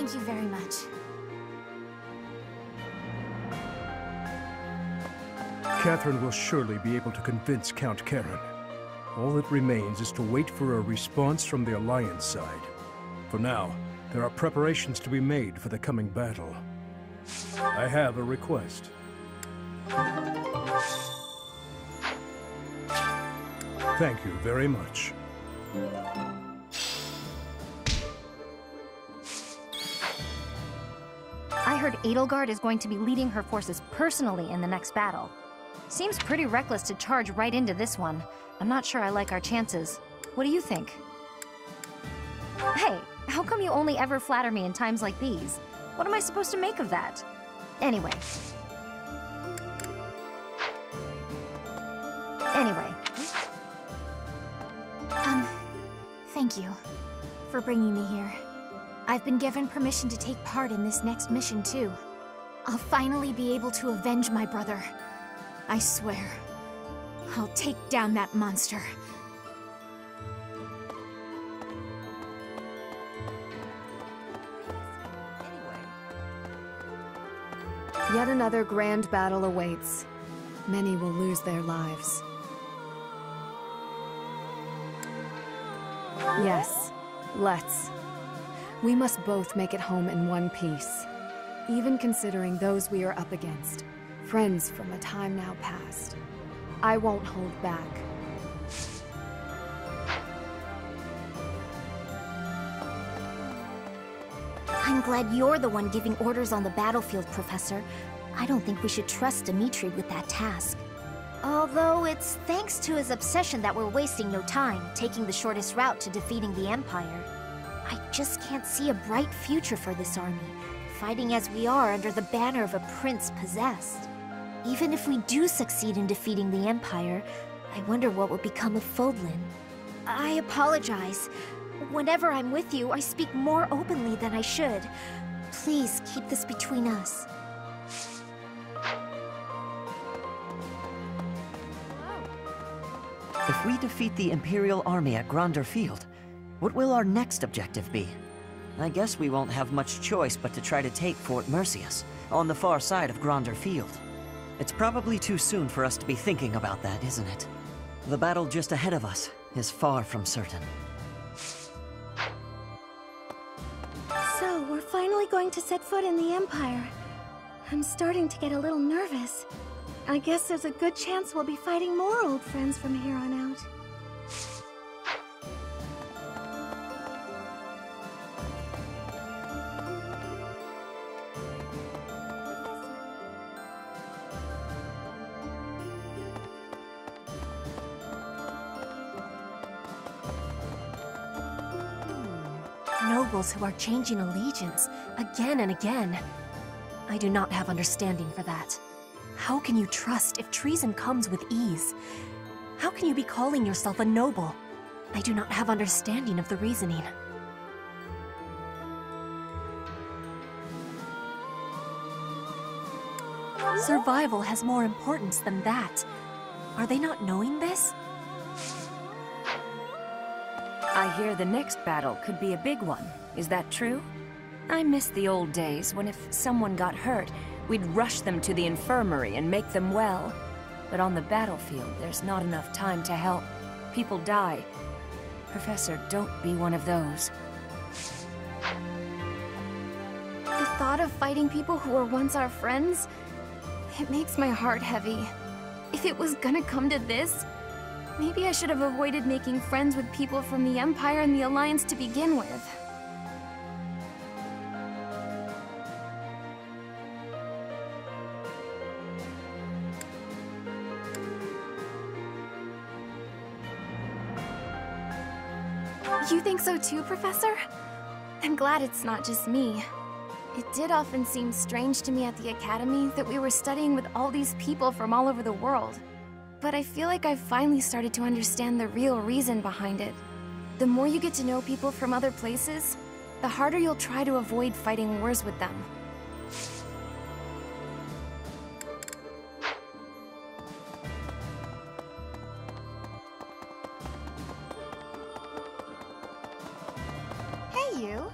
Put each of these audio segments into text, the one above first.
Thank you very much. Catherine will surely be able to convince Count Karen. All that remains is to wait for a response from the Alliance side. For now, there are preparations to be made for the coming battle. I have a request. Thank you very much. I heard Edelgard is going to be leading her forces personally in the next battle. Seems pretty reckless to charge right into this one. I'm not sure I like our chances. What do you think? Hey, how come you only ever flatter me in times like these? What am I supposed to make of that? Anyway. Thank you for bringing me here. I've been given permission to take part in this next mission, too. I'll finally be able to avenge my brother. I swear, I'll take down that monster. Yet another grand battle awaits. Many will lose their lives. Yes, let's. We must both make it home in one piece. Even considering those we are up against. Friends from a time now past. I won't hold back. I'm glad you're the one giving orders on the battlefield, Professor. I don't think we should trust Dimitri with that task. Although it's thanks to his obsession that we're wasting no time, taking the shortest route to defeating the Empire. I just can't see a bright future for this army, fighting as we are under the banner of a prince possessed. Even if we do succeed in defeating the Empire, I wonder what will become of Fodlan. I apologize. Whenever I'm with you, I speak more openly than I should. Please keep this between us. If we defeat the Imperial army at Gronder Field, what will our next objective be? I guess we won't have much choice but to try to take Fort Mercius, on the far side of Gronder Field. It's probably too soon for us to be thinking about that, isn't it? The battle just ahead of us is far from certain. So, we're finally going to set foot in the Empire. I'm starting to get a little nervous. I guess there's a good chance we'll be fighting more old friends from here on out. Nobles who are changing allegiance again and again. I do not have understanding for that. How can you trust if treason comes with ease? How can you be calling yourself a noble? I do not have understanding of the reasoning. Survival has more importance than that. Are they not knowing this? I hear the next battle could be a big one. Is that true? I miss the old days when if someone got hurt, we'd rush them to the infirmary and make them well. But on the battlefield, there's not enough time to help. People die. Professor, don't be one of those. The thought of fighting people who were once our friends, it makes my heart heavy. If it was gonna come to this, maybe I should have avoided making friends with people from the Empire and the Alliance to begin with. You think so too, Professor? I'm glad it's not just me. It did often seem strange to me at the Academy that we were studying with all these people from all over the world. But I feel like I've finally started to understand the real reason behind it. The more you get to know people from other places, the harder you'll try to avoid fighting wars with them. Hey, you.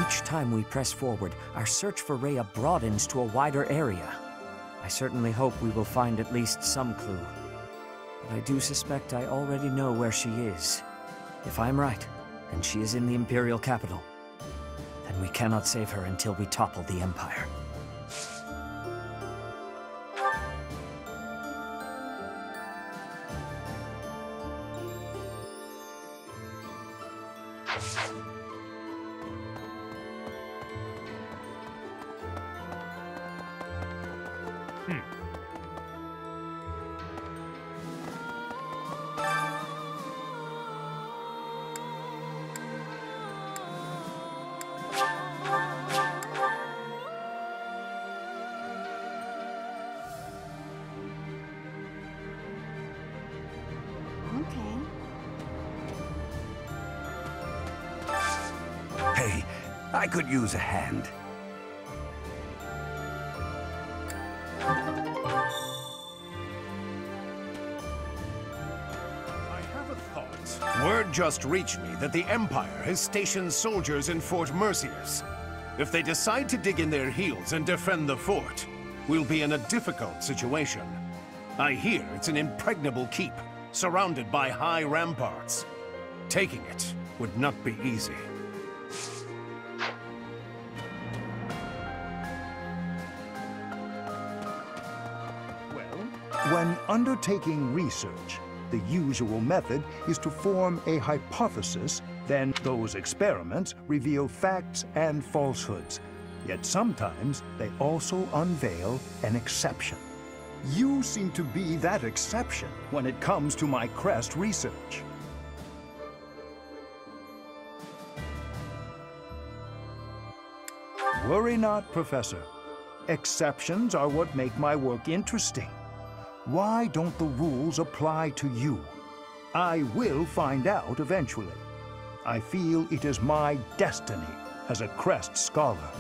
Each time we press forward, our search for Rhea broadens to a wider area. I certainly hope we will find at least some clue. But I do suspect I already know where she is. If I'm right, and she is in the Imperial capital, then we cannot save her until we topple the Empire. Hey, I could use a hand. I have a thought. Word just reached me that the Empire has stationed soldiers in Fort Mercius. If they decide to dig in their heels and defend the fort, we'll be in a difficult situation. I hear it's an impregnable keep, surrounded by high ramparts. Taking it would not be easy. When undertaking research, the usual method is to form a hypothesis, then those experiments reveal facts and falsehoods. Yet sometimes they also unveil an exception. You seem to be that exception when it comes to my crest research. Worry not, Professor. Exceptions are what make my work interesting. Why don't the rules apply to you? I will find out eventually. I feel it is my destiny as a crest scholar.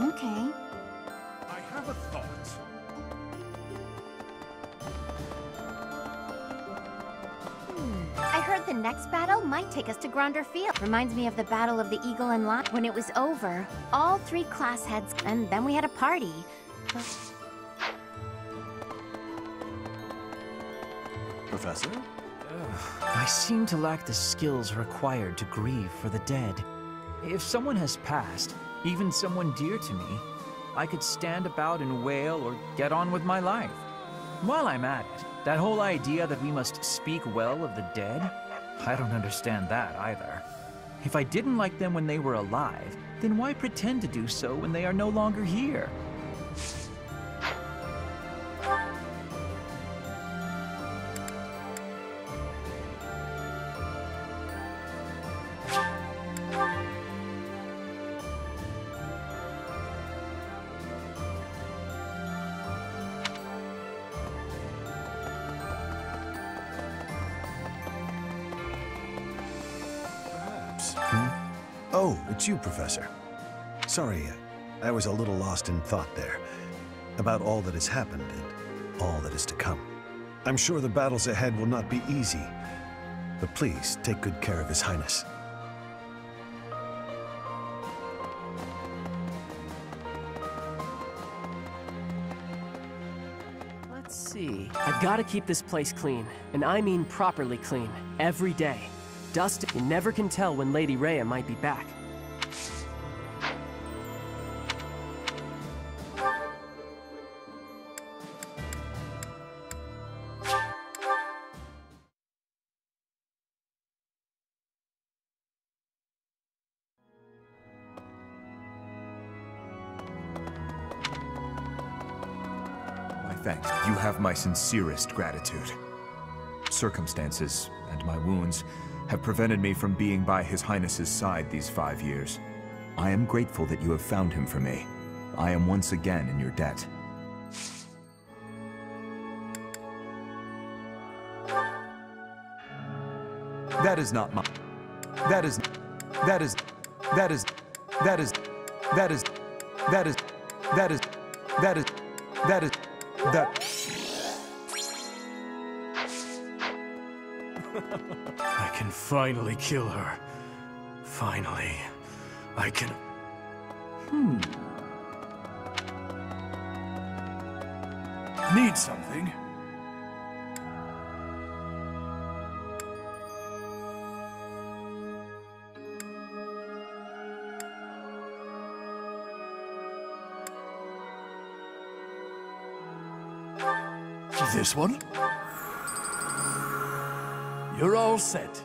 Okay. I have a thought. I heard the next battle might take us to Gronder Field. Reminds me of the Battle of the Eagle and Lion. When it was over, all 3 class heads, and then we had a party. Professor? I seem to lack the skills required to grieve for the dead. If someone has passed, even someone dear to me, I could stand about and wail or get on with my life. While I'm at it, that whole idea that we must speak well of the dead, I don't understand that either. If I didn't like them when they were alive, then why pretend to do so when they are no longer here? Oh, it's you, Professor. Sorry, I was a little lost in thought there, about all that has happened and all that is to come. I'm sure the battles ahead will not be easy, but please take good care of His Highness. Let's see. I gotta keep this place clean, and I mean properly clean, every day. Dust, you never can tell when Lady Rhea might be back. My thanks. You have my sincerest gratitude. Circumstances and my wounds have prevented me from being by His Highness's side these 5 years. I am grateful that you have found him for me. I am once again in your debt. That is not my... That is... That is... That is... That is... That is... That is... That is... That is... That is... That... I can finally kill her. Finally. I can... Need something? This one? You're all set.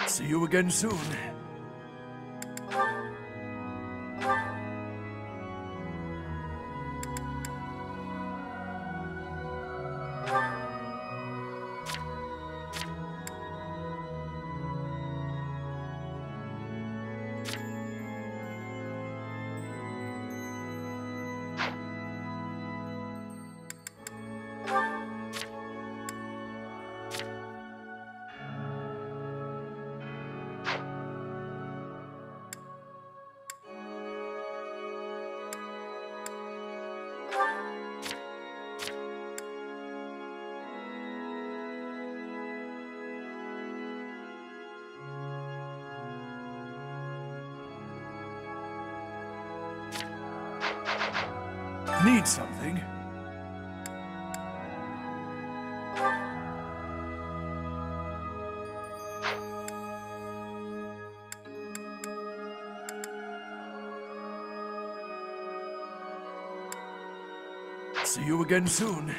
See you again soon. Need something? See you again soon.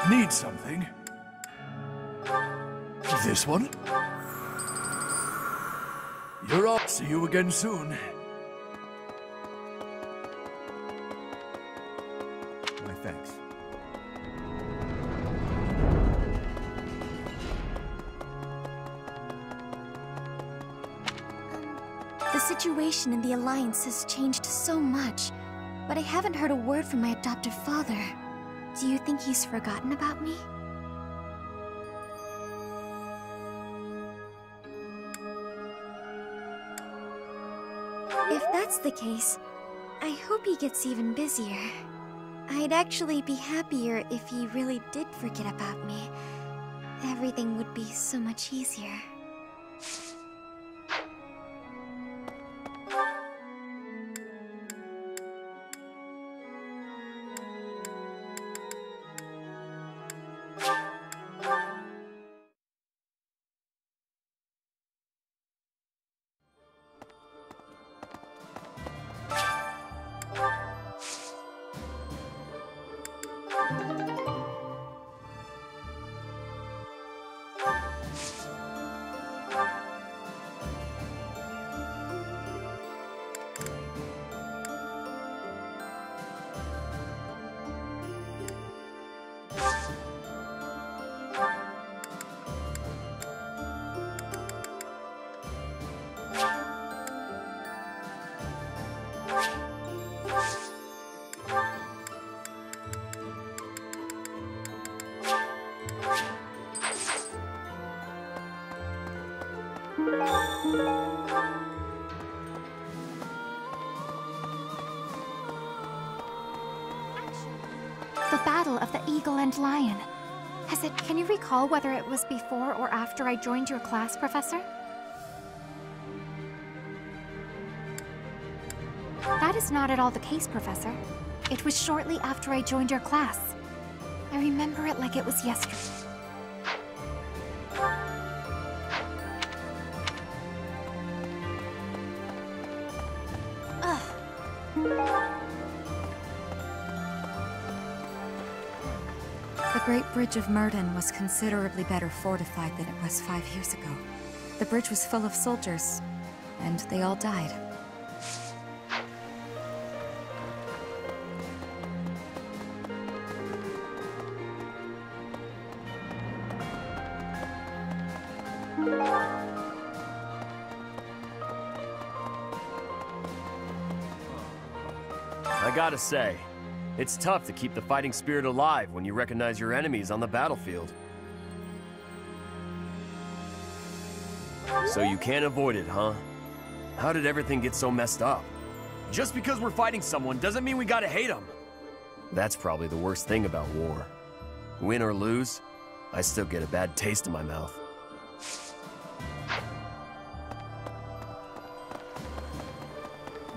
Need something? This one? You're all... See you again soon. My thanks. The situation in the Alliance has changed so much, but I haven't heard a word from my adoptive father. Do you think he's forgotten about me? If that's the case, I hope he gets even busier. I'd actually be happier if he really did forget about me. Everything would be so much easier. The Battle of the Eagle and Lion. Can you recall whether it was before or after I joined your class, Professor? That is not at all the case, Professor. It was shortly after I joined your class. I remember it like it was yesterday. The Great Bridge of Murden was considerably better fortified than it was 5 years ago. The bridge was full of soldiers, and they all died. I gotta say, it's tough to keep the fighting spirit alive when you recognize your enemies on the battlefield. So you can't avoid it, huh? How did everything get so messed up? Just because we're fighting someone doesn't mean we gotta hate them. That's probably the worst thing about war. Win or lose, I still get a bad taste in my mouth.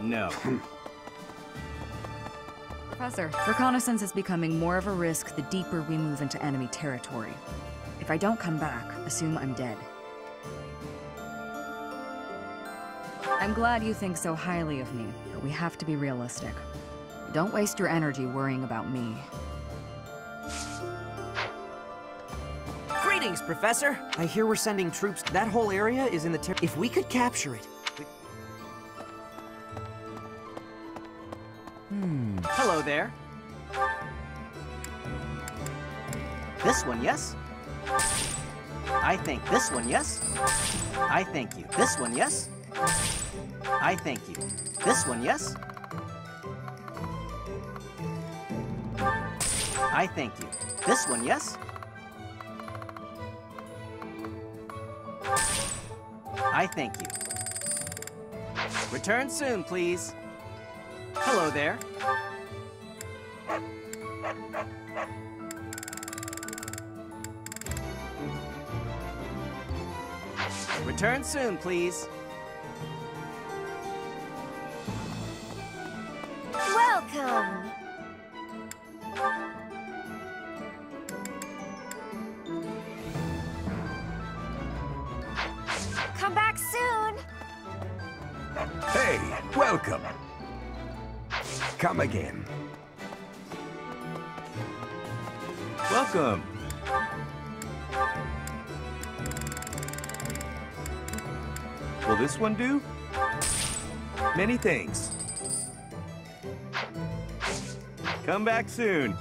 No. Professor, reconnaissance is becoming more of a risk the deeper we move into enemy territory. If I don't come back, assume I'm dead. I'm glad you think so highly of me, but we have to be realistic. Don't waste your energy worrying about me. Greetings, Professor! I hear we're sending troops. That whole area is in the if we could capture it... Hello there. This one, yes? I think this one, yes? I thank you. This one, yes? I thank you. This one, yes? I thank you. This one, yes? I thank you. Return soon, please. Hello there. Return soon, please. Welcome! Come back soon! Hey, welcome. Come again. Welcome. Will this one do? Many thanks. Come back soon.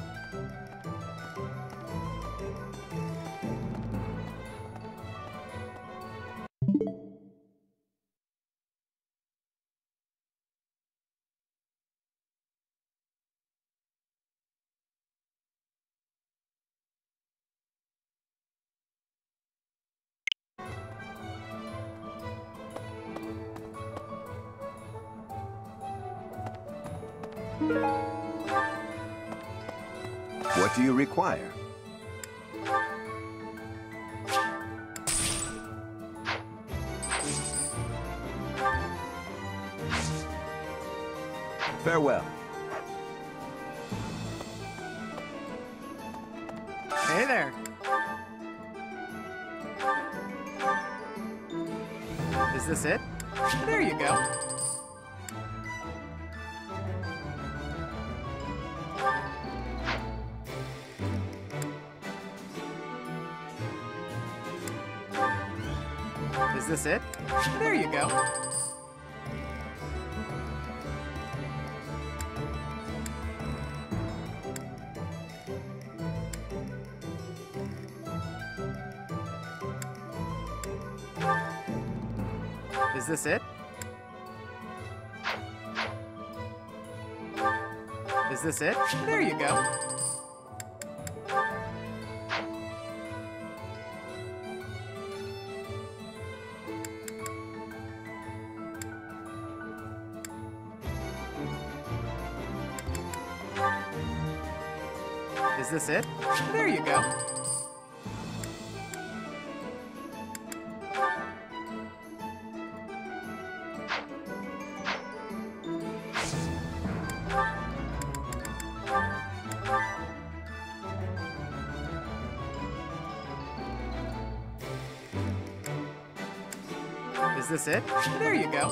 What do you require? Farewell. Hey there. Is this it? There you go. Is this it? There you go. Is this it? Is this it? There you go. Is this it? There you go. Is this it? There you go.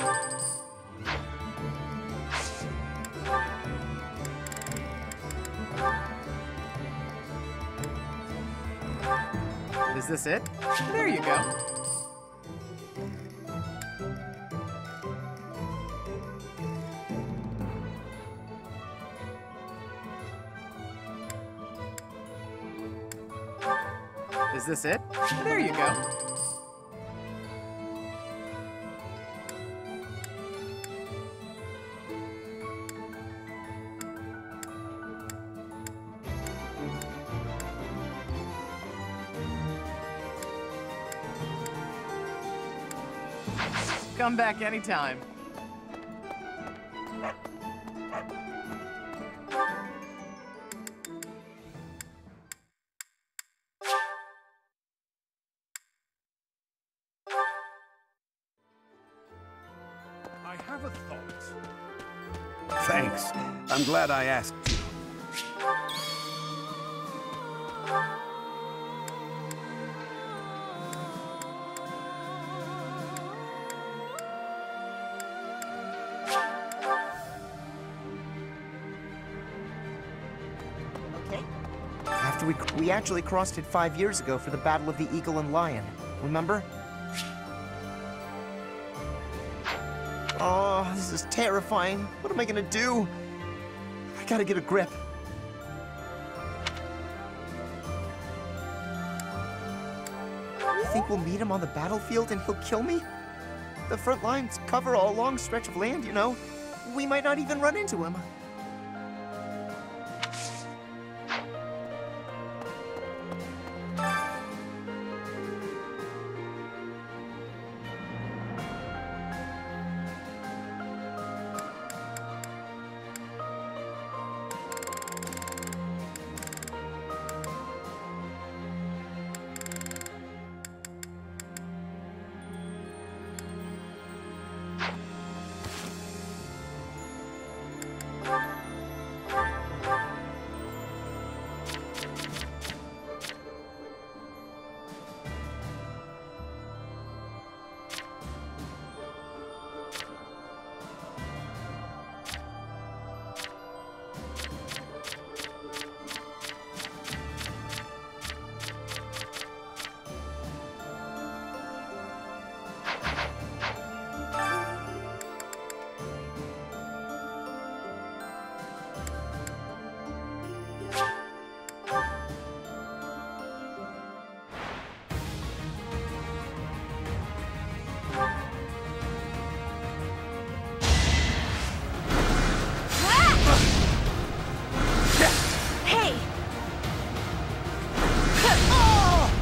Is this it? There you go. Is this it? There you go. Come back anytime. I have a thought. Thanks. I'm glad I asked you. We actually crossed it 5 years ago for the Battle of the Eagle and Lion. Remember? Oh, this is terrifying. What am I gonna do? I gotta get a grip. You think we'll meet him on the battlefield and he'll kill me? The front lines cover a long stretch of land, you know. We might not even run into him.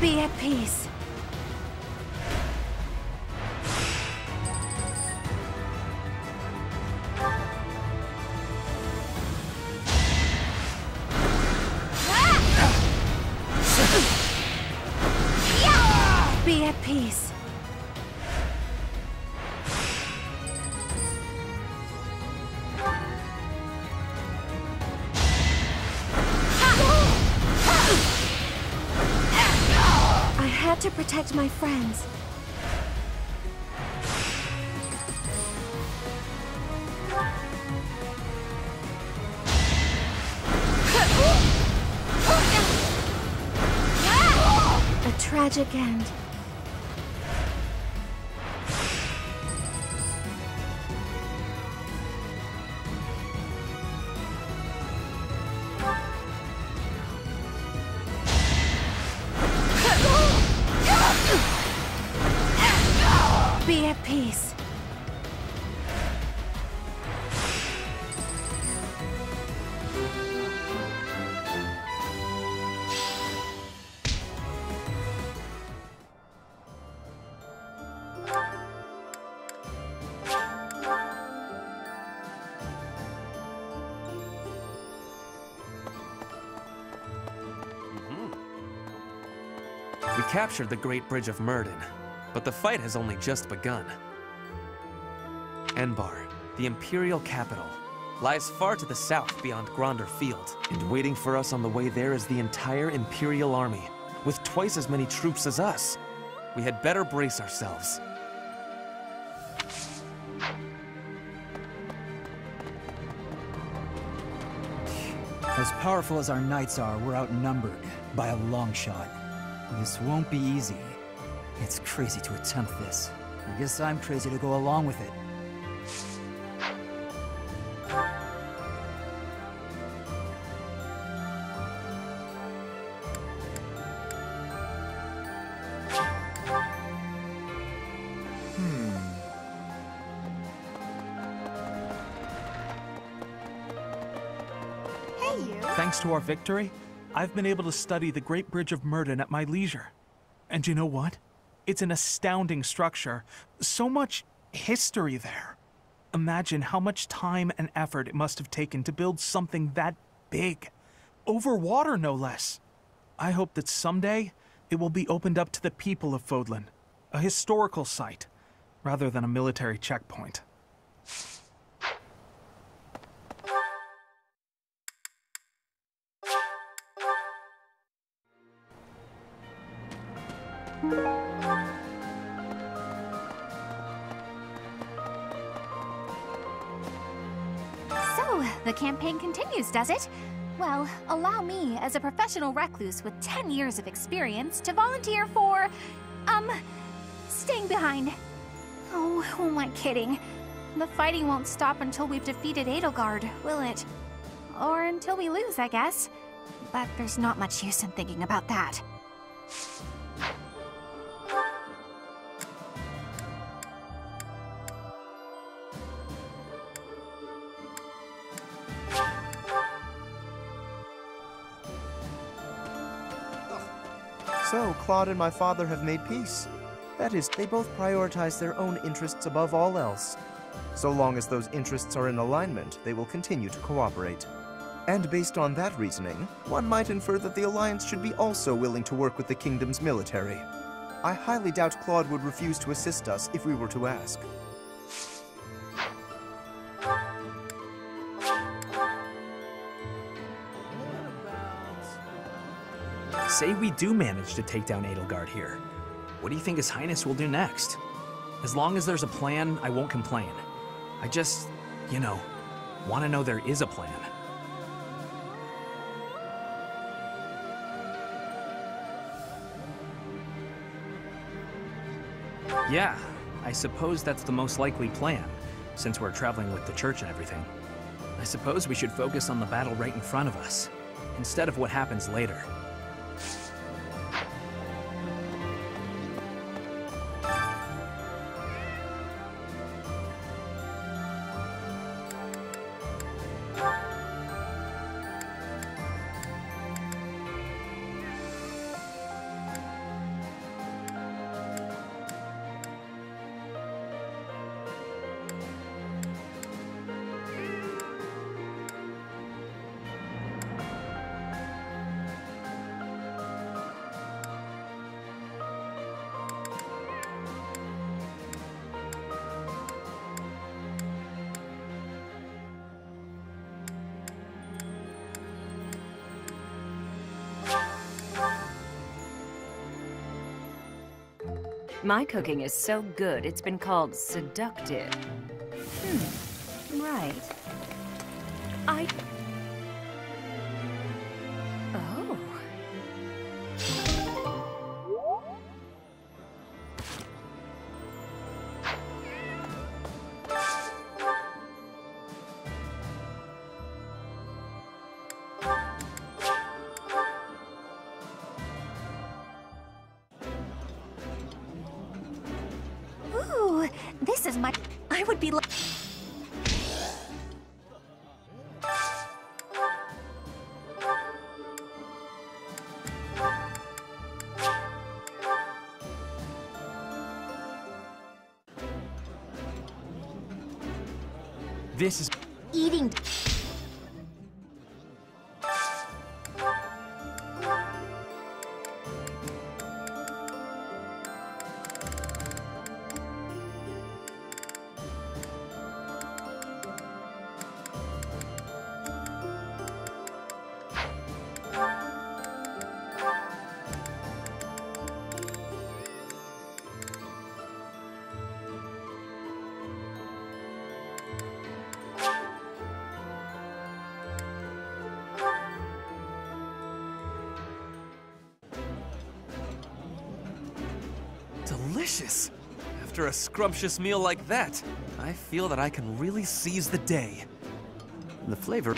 Be at peace. Be at peace. To protect my friends. A tragic end. Be at peace. We captured the Great Bridge of Murden, but the fight has only just begun. Enbar, the Imperial capital, lies far to the south beyond Gronder Field. And waiting for us on the way there is the entire Imperial army, with twice as many troops as us. We had better brace ourselves. As powerful as our knights are, we're outnumbered by a long shot. This won't be easy. It's crazy to attempt this. I guess I'm crazy to go along with it. Thanks to our victory, I've been able to study the Great Bridge of Murden at my leisure. And you know what? It's an astounding structure. So much history there. Imagine how much time and effort it must have taken to build something that big. Over water, no less. I hope that someday it will be opened up to the people of Fodlan. A historical site, rather than a military checkpoint. So, the campaign continues, does it? Well, allow me, as a professional recluse with 10 years of experience, to volunteer for, staying behind. Oh, who am I kidding? The fighting won't stop until we've defeated Edelgard, will it? Or until we lose, I guess. But there's not much use in thinking about that. So, Claude and my father have made peace. That is, they both prioritize their own interests above all else. So long as those interests are in alignment, they will continue to cooperate. And based on that reasoning, one might infer that the Alliance should be also willing to work with the Kingdom's military. I highly doubt Claude would refuse to assist us if we were to ask. Say we do manage to take down Edelgard here. What do you think His Highness will do next? As long as there's a plan, I won't complain. I just, want to know there is a plan. Yeah, I suppose that's the most likely plan, since we're traveling with the church and everything. I suppose we should focus on the battle right in front of us, instead of what happens later. My cooking is so good, it's been called seductive. Right. Oh. Ooh, this is my... I would be like... This is... Eating... Delicious! After a scrumptious meal like that, I feel that I can really seize the day. The flavor...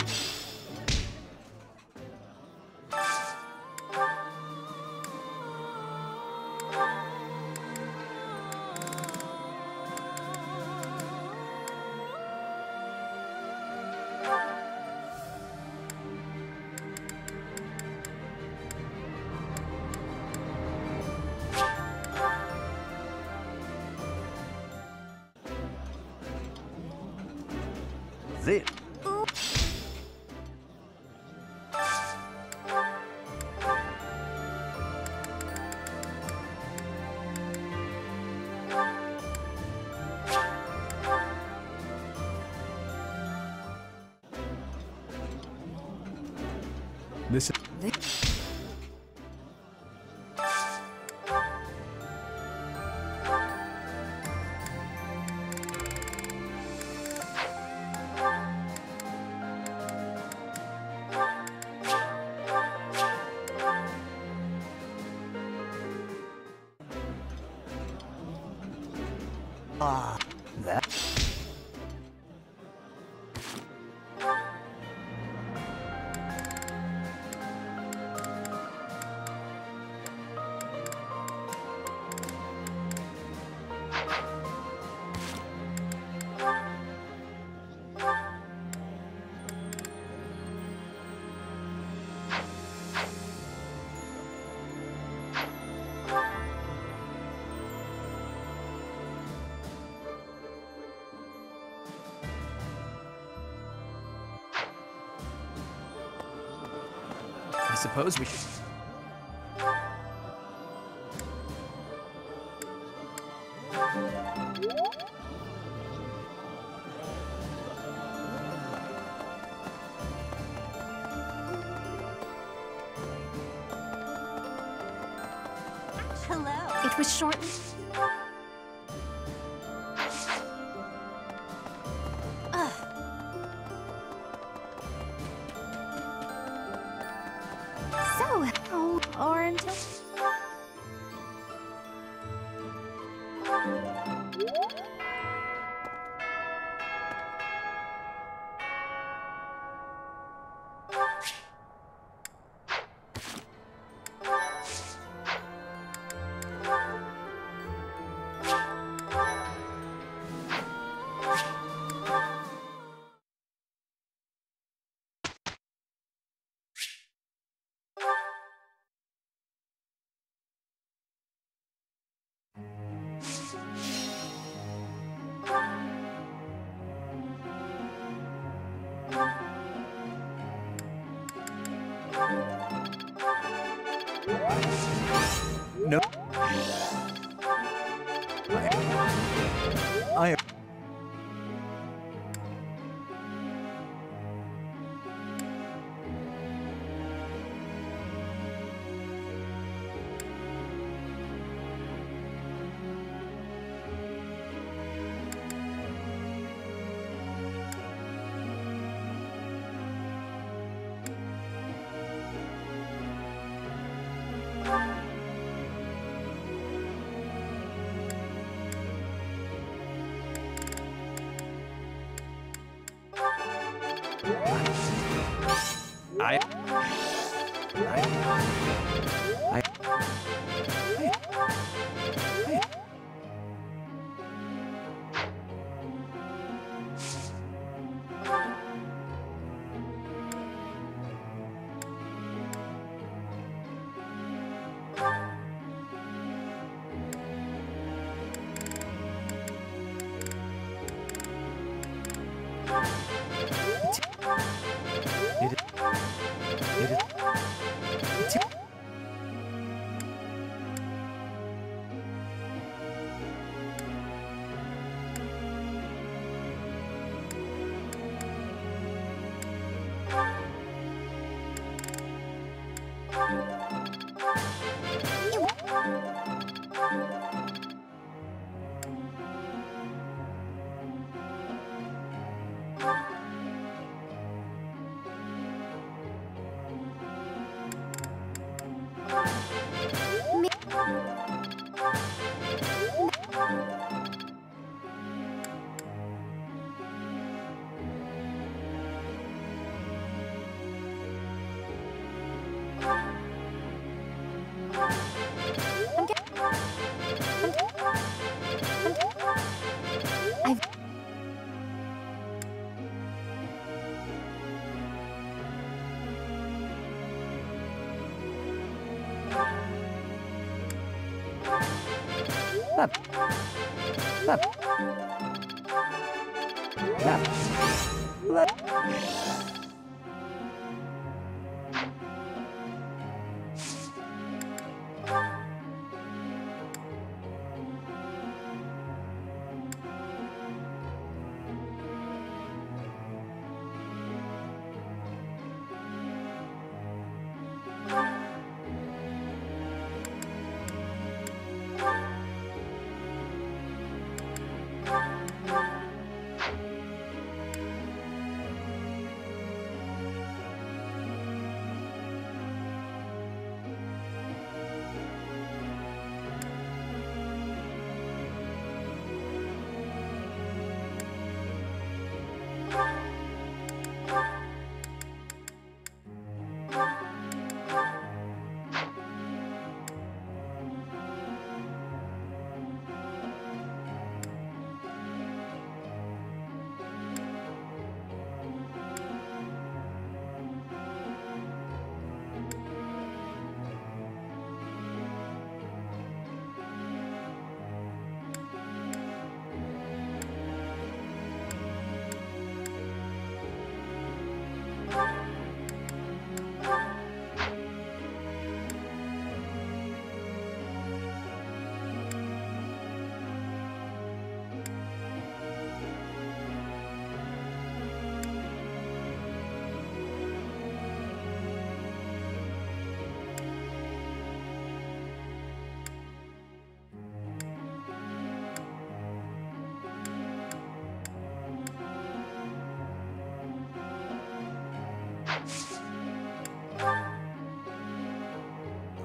This. This is... That. I suppose we should... Hello. It was short. Or until... No. I am...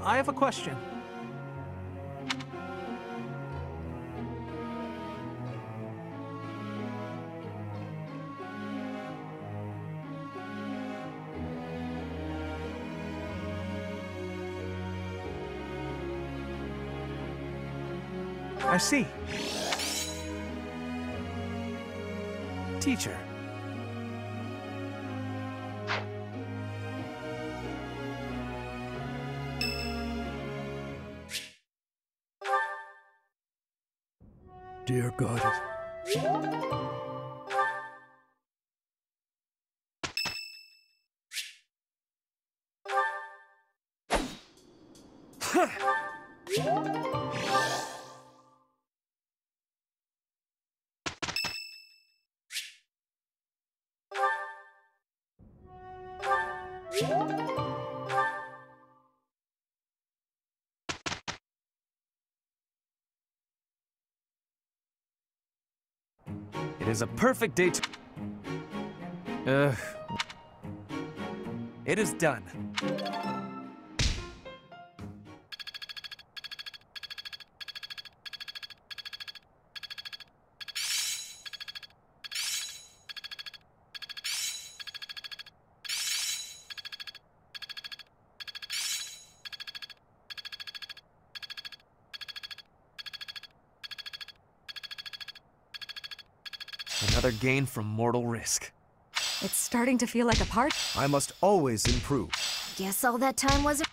I have a question. I see. Teacher. Dear God. It is a perfect day to... It is done. Another gain from mortal risk. It's starting to feel like a part. I must always improve. Guess all that time wasn't...